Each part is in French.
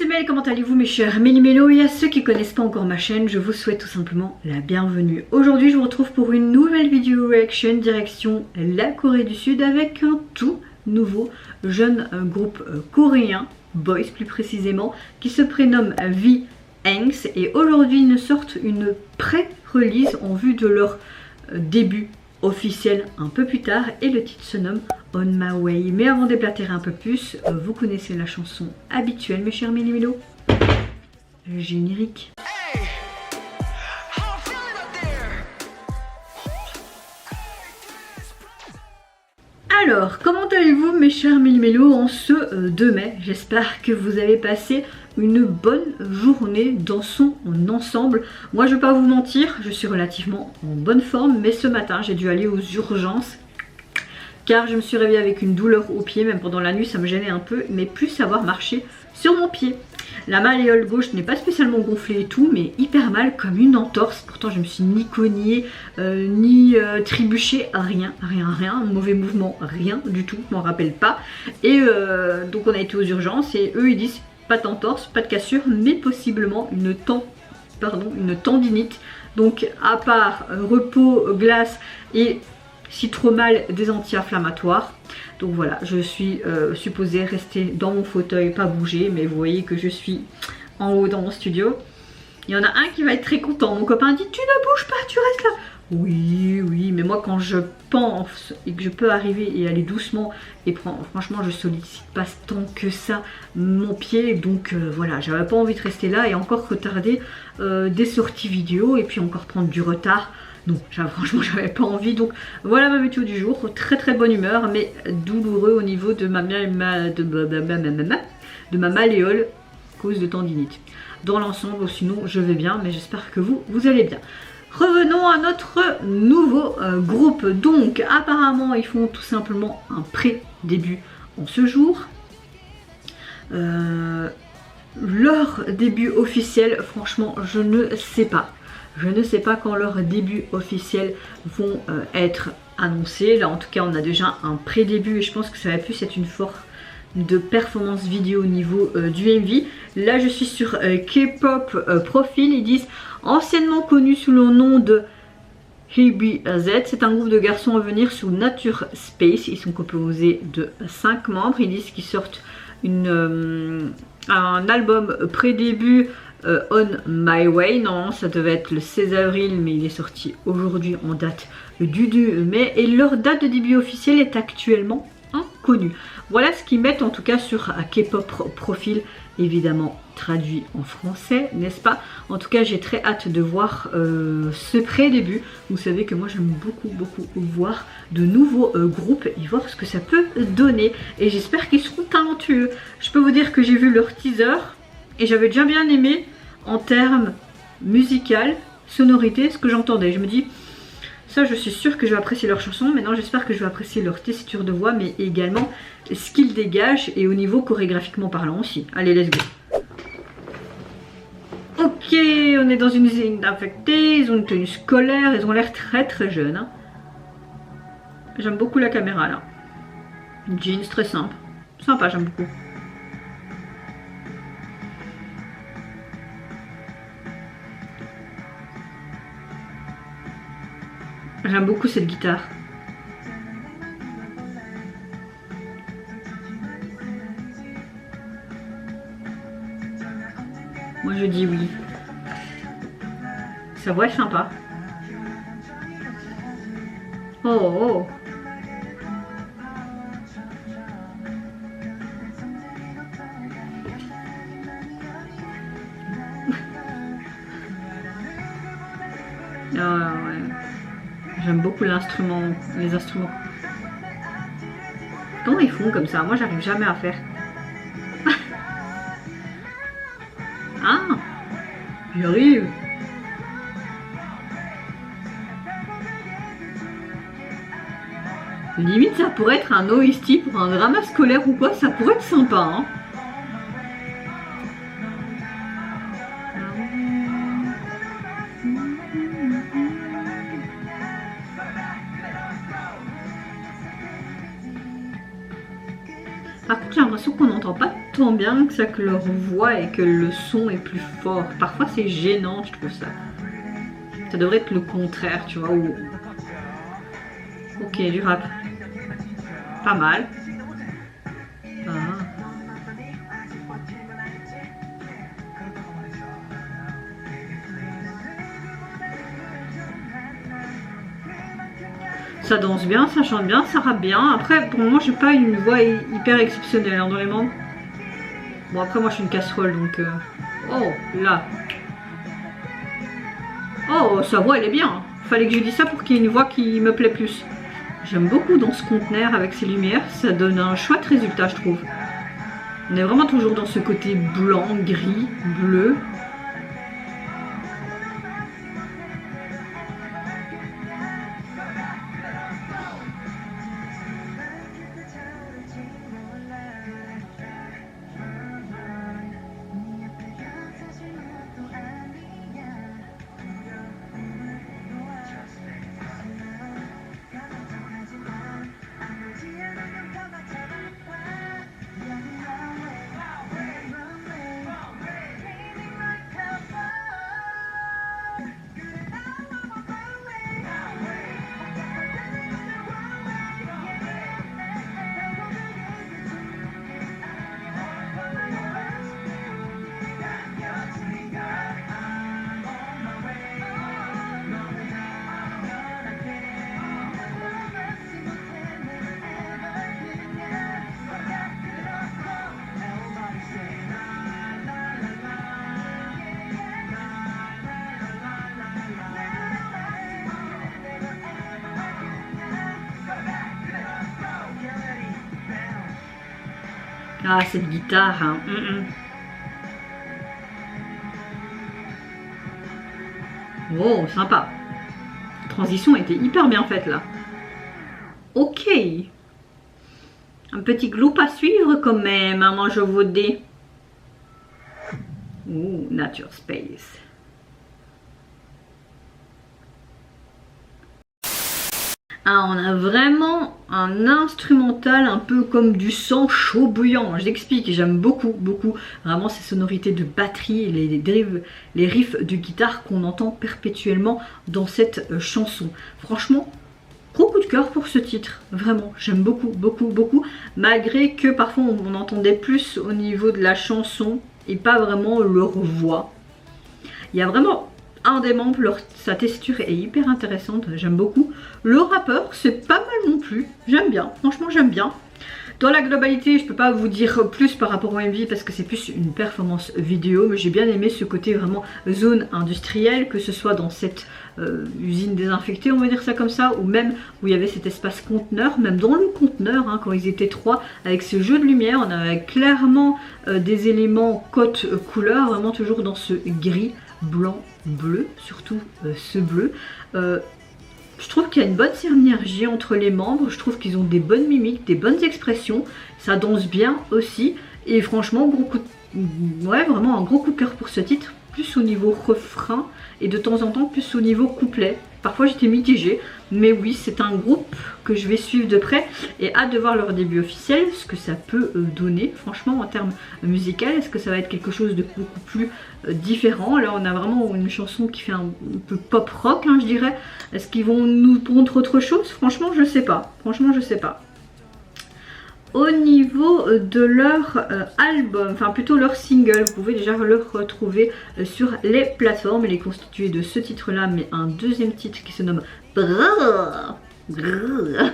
c'est Mel, comment allez-vous mes chers Méli-Mélo? Et à ceux qui ne connaissent pas encore ma chaîne, je vous souhaite tout simplement la bienvenue. Aujourd'hui je vous retrouve pour une nouvelle vidéo reaction direction la Corée du Sud avec un tout nouveau jeune groupe coréen, boys plus précisément, qui se prénomme V-Hanks. Et aujourd'hui ils nous sortent une pré-release en vue de leur début officiel un peu plus tard et le titre se nomme On My Way. Mais avant d'éblatérer un peu plus, vous connaissez la chanson habituelle mes chers Méli-Mélo, le générique. Alors, comment allez-vous mes chers Méli-Mélo en ce 2 mai? J'espère que vous avez passé une bonne journée dans son ensemble. Moi je vais pas vous mentir, je suis relativement en bonne forme, mais ce matin j'ai dû aller aux urgences car je me suis réveillée avec une douleur au pied. Même pendant la nuit ça me gênait un peu, mais plus savoir marcher sur mon pied. La malléole gauche n'est pas spécialement gonflée et tout, mais hyper mal comme une entorse. Pourtant je me suis ni cognée, ni trébuchée, rien, mauvais mouvement, rien du tout, je m'en rappelle pas. Et donc on a été aux urgences et eux ils disent pas d'entorse, pas de cassure, mais possiblement une tendinite. Donc à part repos, glace et si trop mal des anti-inflammatoires. Donc voilà, je suis supposée rester dans mon fauteuil, pas bouger, mais vous voyez que je suis en haut dans mon studio. Il y en a un qui va être très content. Mon copain dit tu ne bouges pas, tu restes là. Oui, mais moi quand je pense et que je peux arriver et aller doucement, et franchement je sollicite pas tant que ça mon pied, donc voilà, j'avais pas envie de rester là et encore retarder des sorties vidéo et puis encore prendre du retard. Non, franchement j'avais pas envie. Donc voilà ma météo du jour, très bonne humeur mais douloureux au niveau de ma malléole à cause de tendinite. Dans l'ensemble sinon je vais bien, mais j'espère que vous allez bien. Revenons à notre nouveau groupe. Donc apparemment ils font tout simplement un pré-début en ce jour. Leur début officiel, franchement je ne sais pas. Je ne sais pas quand leurs débuts officiels vont être annoncés. Là en tout cas on a déjà un pré-début et je pense que ça va plus être une forme de performance vidéo au niveau du MV. Là je suis sur K-pop Profil. Ils disent anciennement connu sous le nom de HBZ. C'est un groupe de garçons à venir sur Nature Space. Ils sont composés de 5 membres. Ils disent qu'ils sortent un album pré-début On My Way. Non, ça devait être le 16 avril, mais il est sorti aujourd'hui en date du 2 mai. Et leur date de début officielle est actuellement inconnue. Voilà ce qu'ils mettent en tout cas sur K-pop Profil, évidemment traduit en français, n'est-ce pas? En tout cas j'ai très hâte de voir ce pré-début. Vous savez que moi j'aime beaucoup voir de nouveaux groupes et voir ce que ça peut donner, et j'espère qu'ils seront talentueux. Je peux vous dire que j'ai vu leur teaser et j'avais déjà bien aimé en termes musical, sonorité, ce que j'entendais. Je me dis ça je suis sûre que je vais apprécier leurs chansons. Maintenant j'espère que je vais apprécier leur tessiture de voix, mais également ce qu'ils dégagent et au niveau chorégraphiquement parlant aussi. Allez let's go. Ok, on est dans une usine infectée, ils ont une tenue scolaire, ils ont l'air très jeunes. Hein. J'aime beaucoup la caméra là. Jeans très simple. Sympa, j'aime beaucoup. J'aime beaucoup cette guitare. Moi je dis oui. Sa voix est sympa. Oh. Ah ouais. J'aime beaucoup l'instrument, les instruments. Comment ils font comme ça? Moi j'arrive jamais à faire. Ah, j'y arrive. Limite ça pourrait être un OST pour un drama scolaire ou quoi, ça pourrait être sympa hein. Par contre j'ai l'impression qu'on n'entend pas souvent bien que ça que leur voix et que le son est plus fort. Parfois c'est gênant, je trouve ça. Ça devrait être le contraire, tu vois. Ou... Ok, du rap. Pas mal. Ah. Ça danse bien, ça chante bien, ça rappe bien. Après, pour moi, j'ai pas une voix hyper exceptionnelle hein, dans les membres. Bon, après, moi, je suis une casserole, donc... Oh, là. Oh, sa voix, elle est bien. Fallait que je dise ça pour qu'il y ait une voix qui me plaît plus. J'aime beaucoup dans ce conteneur avec ses lumières. Ça donne un chouette résultat, je trouve. On est vraiment toujours dans ce côté blanc, gris, bleu. Ah, cette guitare, hein. Oh, sympa. La transition était hyper bien faite là. Ok. Un petit groupe à suivre quand même, maman, je vous dis. Ouh, Nature Space. Ah, on a vraiment un instrumental un peu comme du sang chaud bouillant. Je l'explique, j'aime beaucoup, beaucoup vraiment ces sonorités de batterie, les riffs de guitare qu'on entend perpétuellement dans cette chanson. Franchement, gros coup de cœur pour ce titre, vraiment, j'aime beaucoup, beaucoup, beaucoup. Malgré que parfois on entendait plus au niveau de la chanson et pas vraiment leur voix. Il y a vraiment... Un des membres, sa texture est hyper intéressante, j'aime beaucoup. Le rappeur, c'est pas mal non plus, j'aime bien, franchement j'aime bien. Dans la globalité, je peux pas vous dire plus par rapport au MV parce que c'est plus une performance vidéo, mais j'ai bien aimé ce côté vraiment zone industrielle, que ce soit dans cette usine désinfectée, on va dire ça comme ça, ou même où il y avait cet espace conteneur, même dans le conteneur, hein, quand ils étaient trois, avec ce jeu de lumière, on avait clairement des éléments côte couleur, vraiment toujours dans ce gris, blanc, bleu, surtout ce bleu. Je trouve qu'il y a une bonne synergie entre les membres, je trouve qu'ils ont des bonnes mimiques, des bonnes expressions, ça danse bien aussi, et franchement, ouais, vraiment un gros coup de cœur pour ce titre, plus au niveau refrain, et de temps en temps plus au niveau couplet. Parfois j'étais mitigée, mais oui, c'est un groupe que je vais suivre de près et hâte de voir leur début officiel, ce que ça peut donner, franchement en termes musicaux. Est-ce que ça va être quelque chose de beaucoup plus différent? Là on a vraiment une chanson qui fait un peu pop rock, hein, je dirais. Est-ce qu'ils vont nous montrer autre chose? Franchement je sais pas, franchement je sais pas. Au niveau de leur album, enfin plutôt leur single, vous pouvez déjà le retrouver sur les plateformes. Il est constitué de ce titre là, mais un deuxième titre qui se nomme Brrr. Brrr.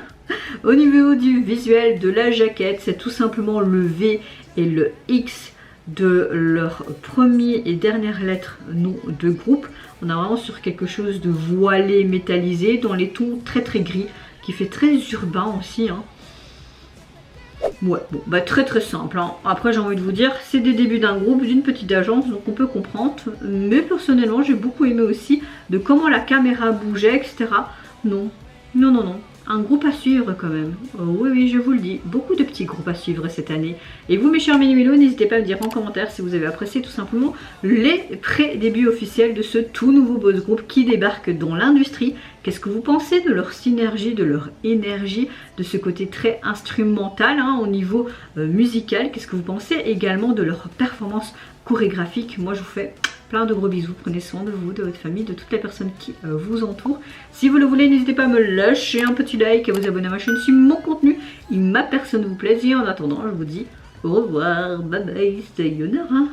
Au niveau du visuel de la jaquette, c'est tout simplement le V et le X de leur premier et dernière lettre nom de groupe. On a vraiment sur quelque chose de voilé, métallisé, dans les tons très très gris, qui fait très urbain aussi, hein. Ouais, bon, bah très très simple, hein. Après j'ai envie de vous dire, c'est des débuts d'un groupe, d'une petite agence, donc on peut comprendre. Mais personnellement, j'ai beaucoup aimé aussi de comment la caméra bougeait, etc. Non, non, non, non. un groupe à suivre quand même. Oh, oui, oui, je vous le dis. Beaucoup de petits groupes à suivre cette année. Et vous, mes chers Méli-Mélos, n'hésitez pas à me dire en commentaire si vous avez apprécié tout simplement les pré-débuts officiels de ce tout nouveau boss group qui débarque dans l'industrie. Qu'est-ce que vous pensez de leur synergie, de leur énergie, de ce côté très instrumental hein, au niveau musical? Qu'est-ce que vous pensez également de leur performance chorégraphique? Moi, je vous fais plein de gros bisous, prenez soin de vous, de votre famille, de toutes les personnes qui vous entourent. Si vous le voulez, n'hésitez pas à me lâcher un petit like, à vous abonner à ma chaîne si mon contenu, ma personne vous plaise. Et en attendant, je vous dis au revoir, bye bye, sayonara.